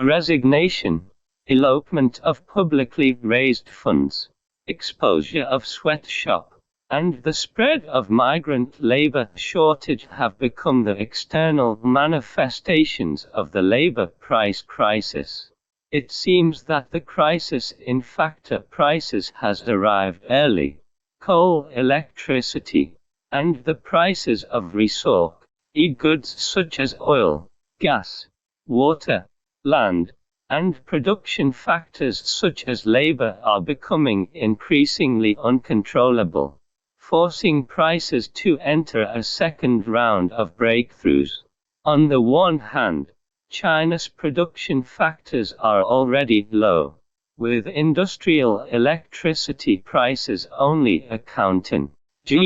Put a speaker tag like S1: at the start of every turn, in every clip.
S1: resignation, elopement of publicly raised funds, exposure of sweatshop, and the spread of migrant labor shortage have become the external manifestations of the labor price crisis. It seems that the crisis in factor prices has arrived early. Coal, electricity, and the prices of resource goods such as oil, gas, water, land, and production factors such as labor are becoming increasingly uncontrollable, forcing prices to enter a second round of breakthroughs. On the one hand, China's production factors are already low, with industrial electricity prices only accounting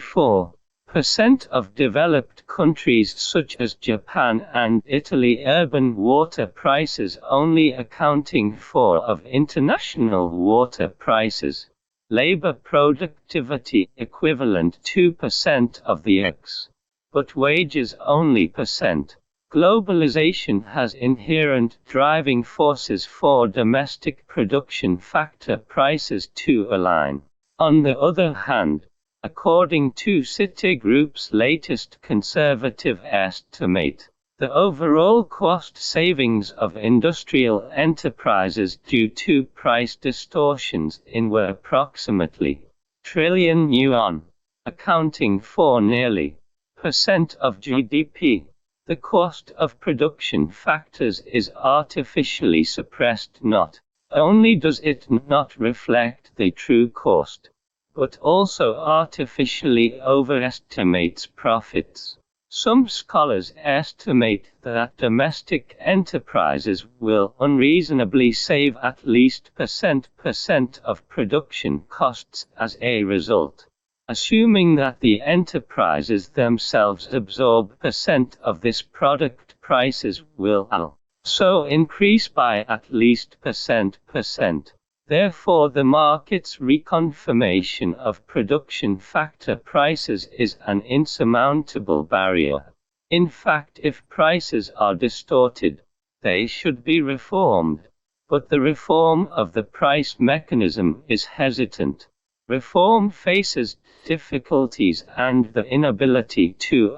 S1: for 4% of developed countries such as Japan and Italy, urban water prices only accounting for of international water prices. Labor productivity equivalent 2% of the X, but wages only %. Globalization has inherent driving forces for domestic production factor prices to align. On the other hand, according to Citigroup's latest conservative estimate, the overall cost savings of industrial enterprises due to price distortions were approximately trillion yuan, accounting for nearly % of GDP. The cost of production factors is artificially suppressed. Not only does it not reflect the true cost, but also artificially overestimates profits. Some scholars estimate that domestic enterprises will unreasonably save at least % of production costs as a result, assuming that the enterprises themselves absorb % of this product. Prices will also increase by at least %. Therefore, the market's reconfirmation of production factor prices is an insurmountable barrier. In fact, if prices are distorted, they should be reformed. But the reform of the price mechanism is hesitant. Reform faces difficulties and the inability to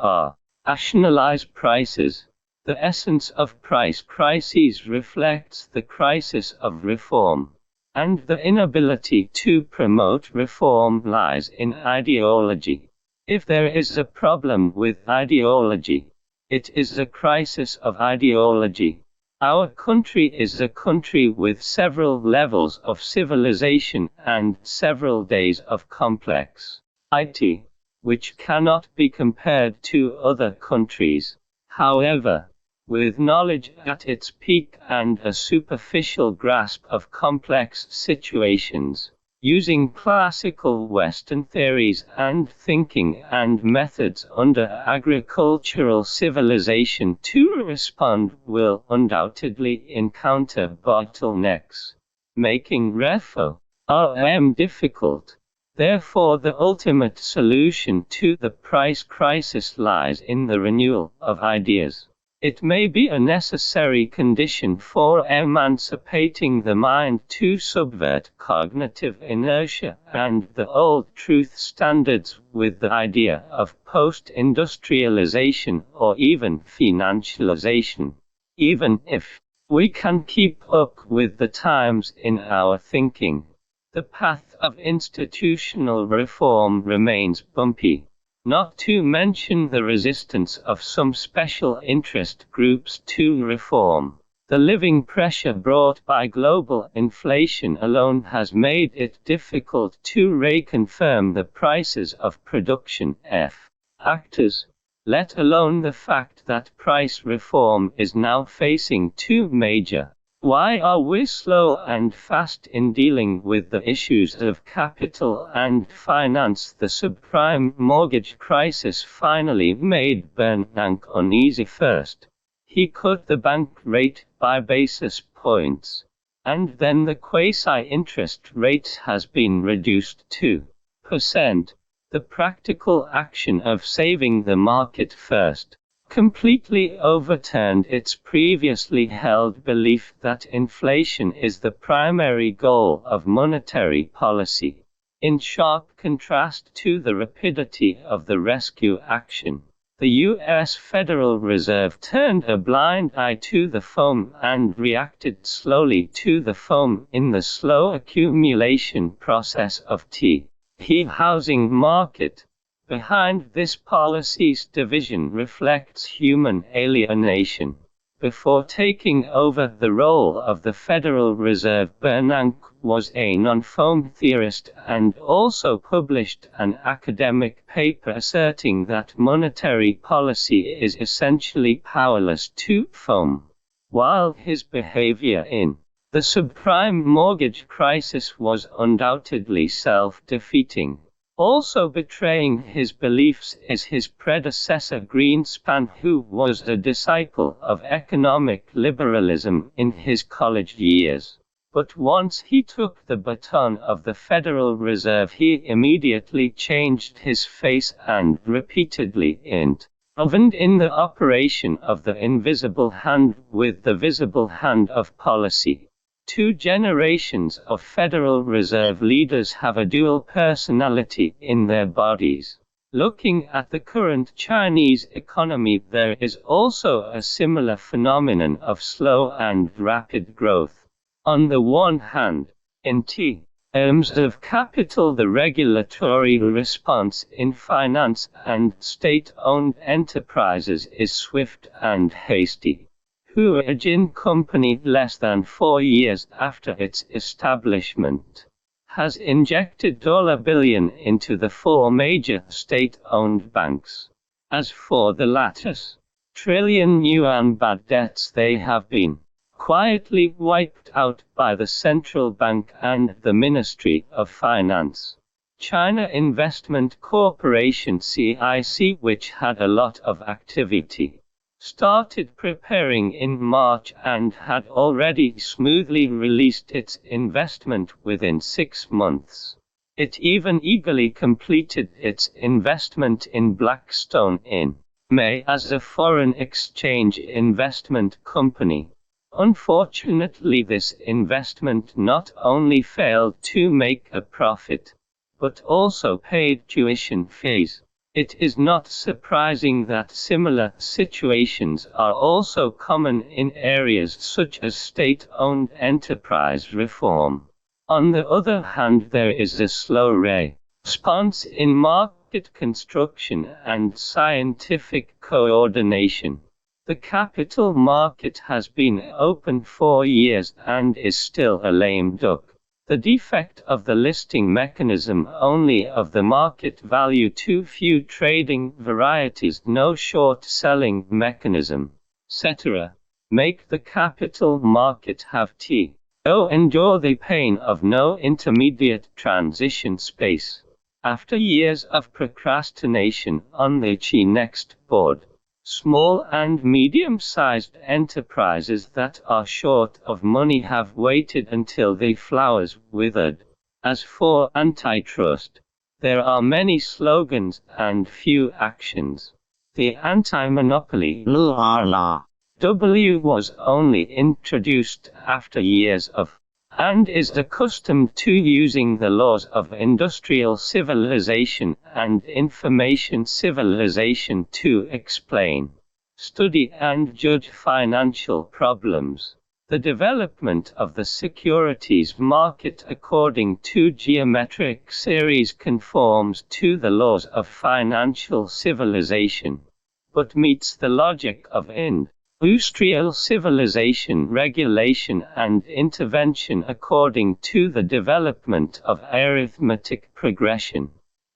S1: rationalize prices. The essence of price crises reflects the crisis of reform, and the inability to promote reform lies in ideology. If there is a problem with ideology, it is a crisis of ideology. Our country is a country with several levels of civilization and several days of complex IT, which cannot be compared to other countries. However, with knowledge at its peak and a superficial grasp of complex situations, using classical Western theories and thinking and methods under agricultural civilization to respond will undoubtedly encounter bottlenecks, making reform difficult. Therefore, the ultimate solution to the price crisis lies in the renewal of ideas. It may be a necessary condition for emancipating the mind to subvert cognitive inertia and the old truth standards with the idea of post-industrialization or even financialization. Even if we can keep up with the times in our thinking, the path of institutional reform remains bumpy. Not to mention the resistance of some special interest groups to reform. The living pressure brought by global inflation alone has made it difficult to reconfirm the prices of production factors, let alone the fact that price reform is now facing two major. Why are we slow and fast in dealing with the issues of capital and finance? The subprime mortgage crisis finally made Bernanke uneasy. First, he cut the bank rate by basis points, and then the quasi-interest rate has been reduced to 2%. The practical action of saving the market first, completely overturned its previously held belief that inflation is the primary goal of monetary policy, in sharp contrast to the rapidity of the rescue action. The U.S. Federal Reserve turned a blind eye to the foam and reacted slowly to the foam in the slow accumulation process of the housing market. Behind this policy's division reflects human alienation. Before taking over the role of the Federal Reserve, Bernanke was a non-foam theorist and also published an academic paper asserting that monetary policy is essentially powerless to foam. While his behavior in the subprime mortgage crisis was undoubtedly self-defeating, also betraying his beliefs is his predecessor Greenspan, who was a disciple of economic liberalism in his college years. But once he took the baton of the Federal Reserve, he immediately changed his face and repeatedly intervened in the operation of the invisible hand with the visible hand of policy. 2 generations of Federal Reserve leaders have a dual personality in their bodies. Looking at the current Chinese economy, there is also a similar phenomenon of slow and rapid growth. On the one hand, in terms of capital, the regulatory response in finance and state-owned enterprises is swift and hasty. Huajin Company, less than 4 years after its establishment, has injected $1 billion into the 4 major state-owned banks. As for the latter's trillion yuan bad debts, they have been quietly wiped out by the central bank and the Ministry of Finance. China Investment Corporation (CIC), which had a lot of activity, started preparing in March and had already smoothly released its investment within 6 months. It even eagerly completed its investment in Blackstone in May as a foreign exchange investment company. Unfortunately, this investment not only failed to make a profit, but also paid tuition fees. It is not surprising that similar situations are also common in areas such as state-owned enterprise reform. On the other hand, there is a slow response in market construction and scientific coordination. The capital market has been open for years and is still a lame duck. The defect of the listing mechanism only of the market value, too few trading varieties, no short selling mechanism, etc., make the capital market have to endure the pain of no intermediate transition space. After years of procrastination on the Chi-Next board, small and medium-sized enterprises that are short of money have waited until the flowers withered. As for antitrust, there are many slogans and few actions. The anti-monopoly was only introduced after years of and is accustomed to using the laws of industrial civilization and information civilization to explain, study and judge financial problems. The development of the securities market according to geometric series conforms to the laws of financial civilization, but meets the logic of industrial civilization, regulation and intervention according to the development of arithmetic progression.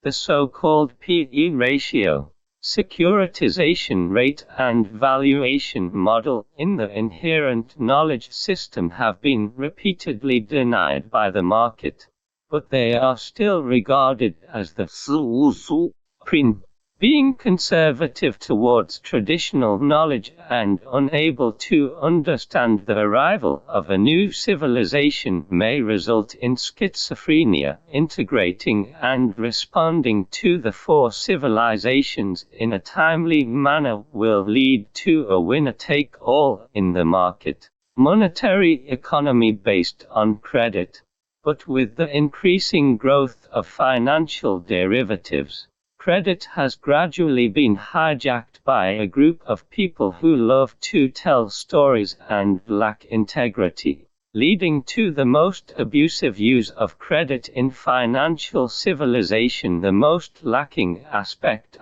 S1: The so-called P/E ratio, securitization rate and valuation model in the inherent knowledge system have been repeatedly denied by the market, but they are still regarded as the Being conservative towards traditional knowledge and unable to understand the arrival of a new civilization may result in schizophrenia. Integrating and responding to the four civilizations in a timely manner will lead to a winner-take-all in the market. Monetary economy based on credit. But with the increasing growth of financial derivatives, credit has gradually been hijacked by a group of people who love to tell stories and lack integrity, leading to the most abusive use of credit in financial civilization. The most lacking aspect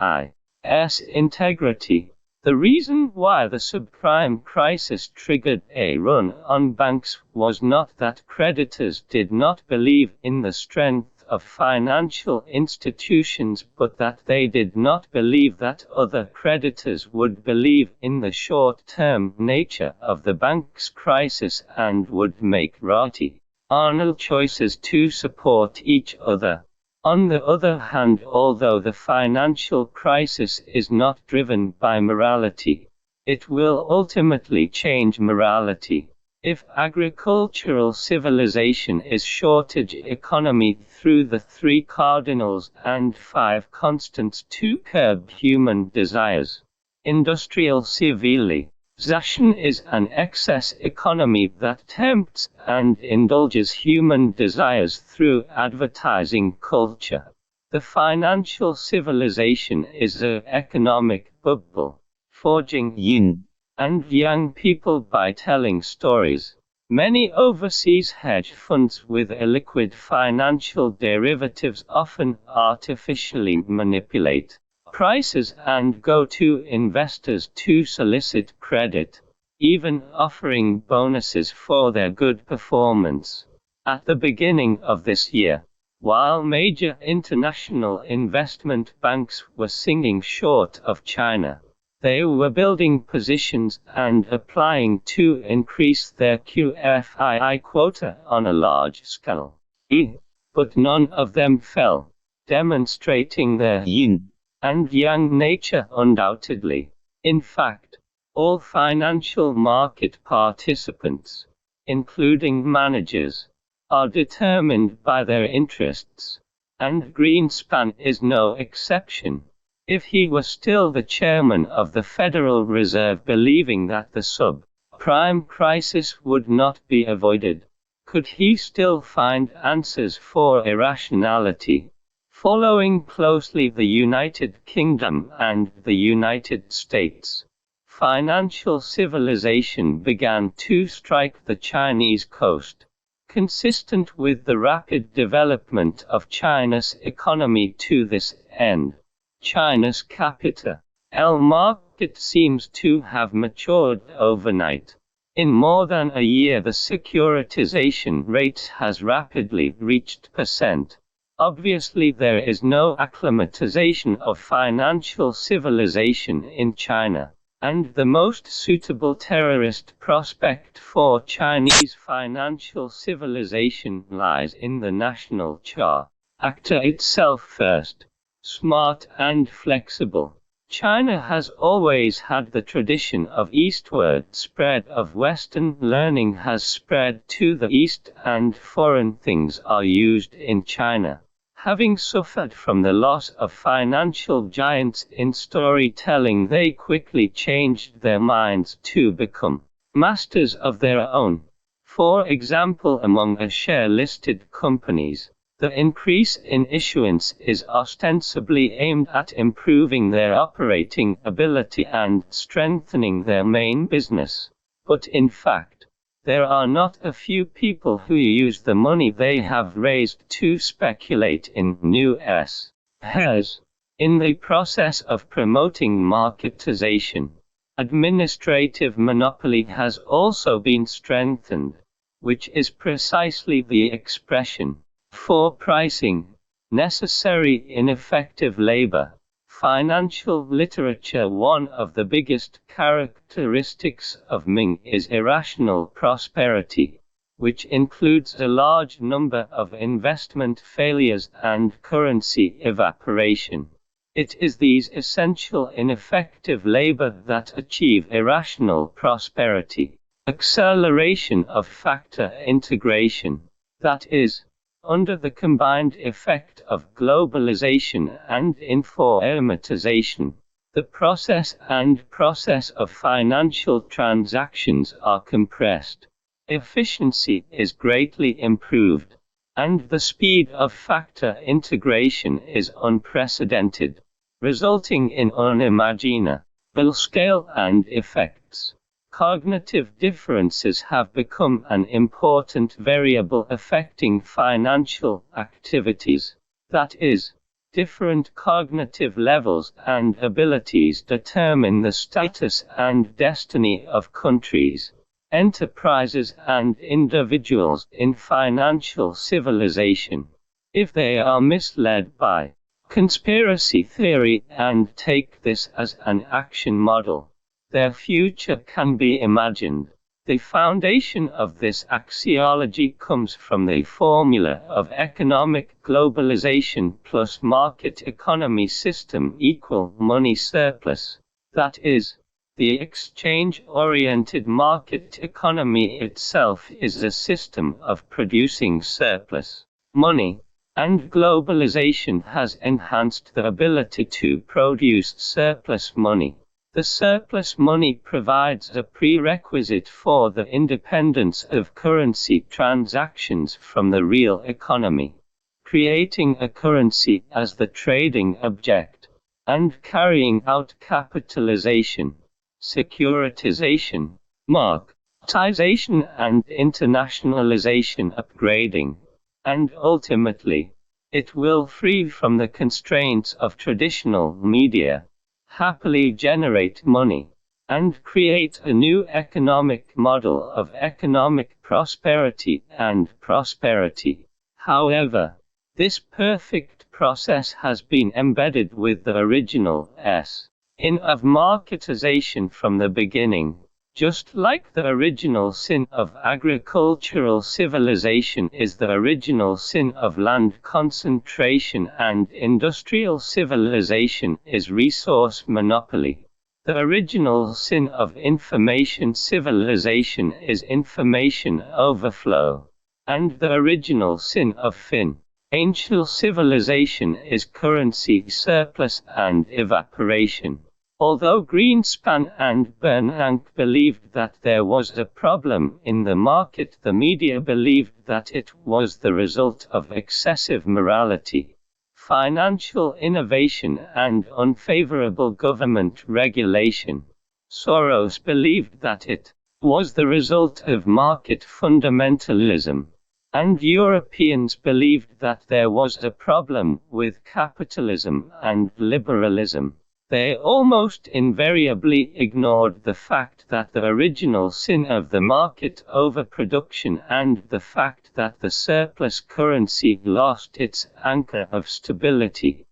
S1: is integrity. The reason why the subprime crisis triggered a run on banks was not that creditors did not believe in the strength of financial institutions, but that they did not believe that other creditors would believe in the short-term nature of the bank's crisis and would make rational choices to support each other. On the other hand, although the financial crisis is not driven by morality, it will ultimately change morality. If agricultural civilization is shortage economy through the 3 cardinals and 5 constants to curb human desires. Industrial civilization is an excess economy that tempts and indulges human desires through advertising culture. The financial civilization is an economic bubble, forging yin and yang people by telling stories. Many overseas hedge funds with illiquid financial derivatives often artificially manipulate prices and go to investors to solicit credit, even offering bonuses for their good performance. At the beginning of this year, while major international investment banks were singing short of China, they were building positions and applying to increase their QFII quota on a large scale. But none of them fell, demonstrating their yin and yang nature undoubtedly. In fact, all financial market participants, including managers, are determined by their interests, and Greenspan is no exception. If he was still the chairman of the Federal Reserve, believing that the subprime crisis would not be avoided, could he still find answers for irrationality? Following closely the United Kingdom and the United States, financial civilization began to strike the Chinese coast. Consistent with the rapid development of China's economy to this end, China's capital market seems to have matured overnight. In more than a year, the securitization rate has rapidly reached percent. Obviously, there is no acclimatization of financial civilization in China, and the most suitable terrorist prospect for Chinese financial civilization lies in the national charter itself first. Smart and flexible. China has always had the tradition of eastward spread of Western learning has spread to the East, and foreign things are used in China. Having suffered from the loss of financial giants in storytelling, they quickly changed their minds to become masters of their own. For example, among a share-listed companies, the increase in issuance is ostensibly aimed at improving their operating ability and strengthening their main business. But in fact, there are not a few people who use the money they have raised to speculate in new shares. In the process of promoting marketization, administrative monopoly has also been strengthened, which is precisely the expression for pricing, necessary ineffective labor. Financial literature. One of the biggest characteristics of Ming is irrational prosperity, which includes a large number of investment failures and currency evaporation. It is these essential ineffective labor that achieve irrational prosperity. Acceleration of factor integration, that is, under the combined effect of globalization and informatization, the process of financial transactions are compressed. Efficiency is greatly improved, and the speed of factor integration is unprecedented, resulting in unimaginable scale and effects. Cognitive differences have become an important variable affecting financial activities. That is, different cognitive levels and abilities determine the status and destiny of countries, enterprises and individuals in financial civilization. If they are misled by conspiracy theory and take this as an action model, their future can be imagined. The foundation of this axiology comes from the formula of economic globalization plus market economy system equal money surplus. That is, the exchange-oriented market economy itself is a system of producing surplus money, and globalization has enhanced the ability to produce surplus money. The surplus money provides a prerequisite for the independence of currency transactions from the real economy, creating a currency as the trading object, and carrying out capitalization, securitization, marketization and internationalization upgrading, and ultimately, it will free from the constraints of traditional media, happily generate money, and create a new economic model of economic prosperity and prosperity. However, this perfect process has been embedded with the original sin of marketization from the beginning. Just like the original sin of agricultural civilization is the original sin of land concentration and industrial civilization is resource monopoly, the original sin of information civilization is information overflow, and the original sin of financial civilization is currency surplus and evaporation. Although Greenspan and Bernanke believed that there was a problem in the market, the media believed that it was the result of excessive morality, financial innovation and unfavorable government regulation. Soros believed that it was the result of market fundamentalism, and Europeans believed that there was a problem with capitalism and liberalism. They almost invariably ignored the fact that the original sin of the market overproduction and the fact that the surplus currency lost its anchor of stability.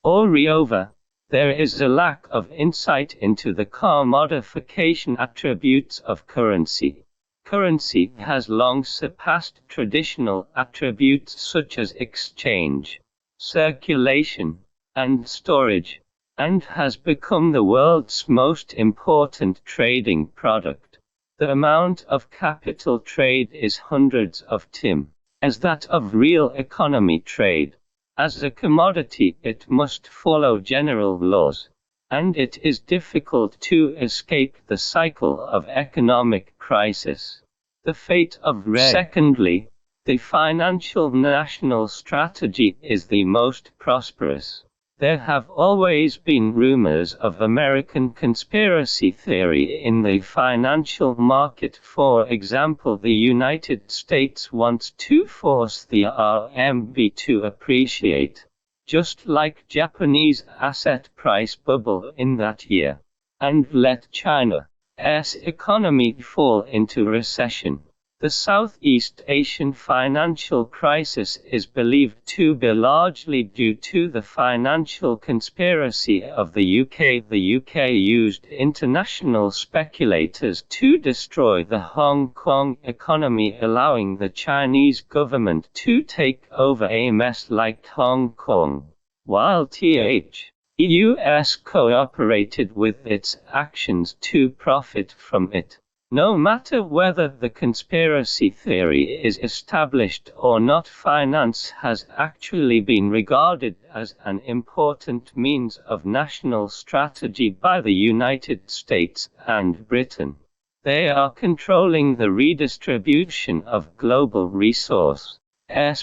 S1: Moreover, there is a lack of insight into the commodification attributes of currency. Currency has long surpassed traditional attributes such as exchange, circulation, and storage, and has become the world's most important trading product. The amount of capital trade is hundreds of times as that of real economy trade. As a commodity, it must follow general laws, and it is difficult to escape the cycle of economic crisis. The fate of Secondly, the financial national strategy is the most prosperous. There have always been rumors of American conspiracy theory in the financial market. For example, the United States wants to force the RMB to appreciate, just like Japanese asset price bubble in that year, and let China's economy fall into recession. The Southeast Asian financial crisis is believed to be largely due to the financial conspiracy of the UK. The UK used international speculators to destroy the Hong Kong economy, allowing the Chinese government to take over a mess like Hong Kong. while the U.S. cooperated with its actions to profit from it. No matter whether the conspiracy theory is established or not, finance has actually been regarded as an important means of national strategy by the United States and Britain. They are controlling the redistribution of global resources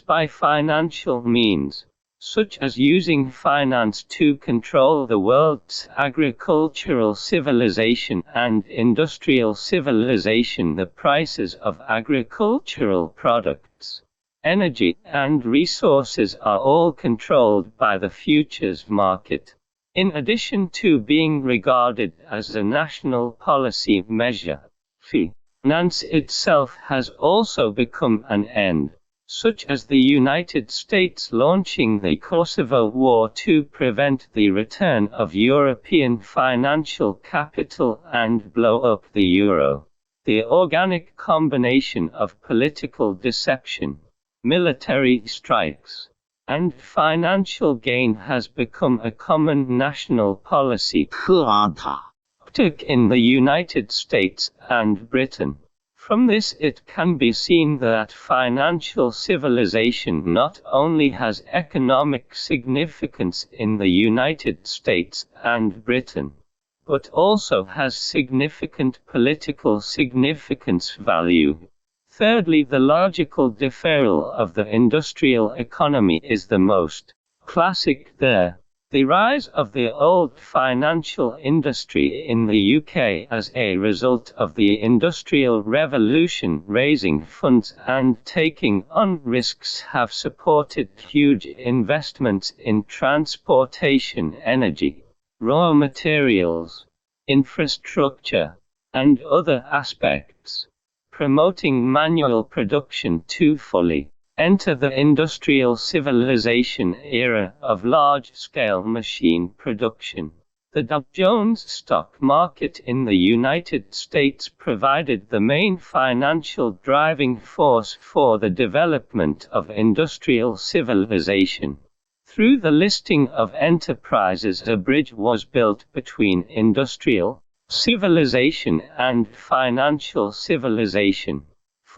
S1: by financial means, such as using finance to control the world's agricultural civilization and industrial civilization. The prices of agricultural products, energy, and resources are all controlled by the futures market. In addition to being regarded as a national policy measure, finance itself has also become an end, such as the United States launching the Kosovo War to prevent the return of European financial capital and blow up the euro. The organic combination of political deception, military strikes, and financial gain has become a common national policy in the United States and Britain. From this it can be seen that financial civilization not only has economic significance in the United States and Britain, but also has significant political significance value. Thirdly, the logical deferral of the industrial economy is the most classic there. The rise of the old financial industry in the UK as a result of the Industrial Revolution, raising funds and taking on risks, have supported huge investments in transportation, energy, raw materials, infrastructure, and other aspects, promoting manual production to fully enter the industrial civilization era of large-scale machine production. The Dow Jones stock market in the United States provided the main financial driving force for the development of industrial civilization. Through the listing of enterprises, a bridge was built between industrial civilization and financial civilization.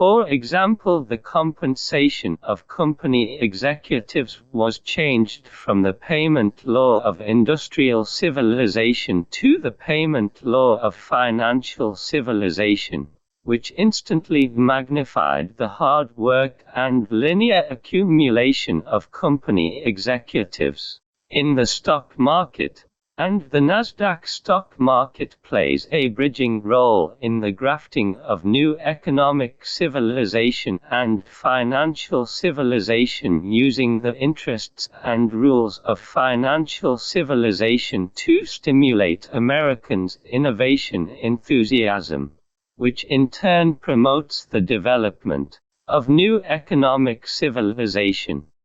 S1: For example, the compensation of company executives was changed from the payment law of industrial civilization to the payment law of financial civilization, which instantly magnified the hard work and linear accumulation of company executives. In the stock market, and the Nasdaq stock market plays a bridging role in the grafting of new economic civilization and financial civilization, using the interests and rules of financial civilization to stimulate Americans' innovation enthusiasm, which in turn promotes the development of new economic civilization.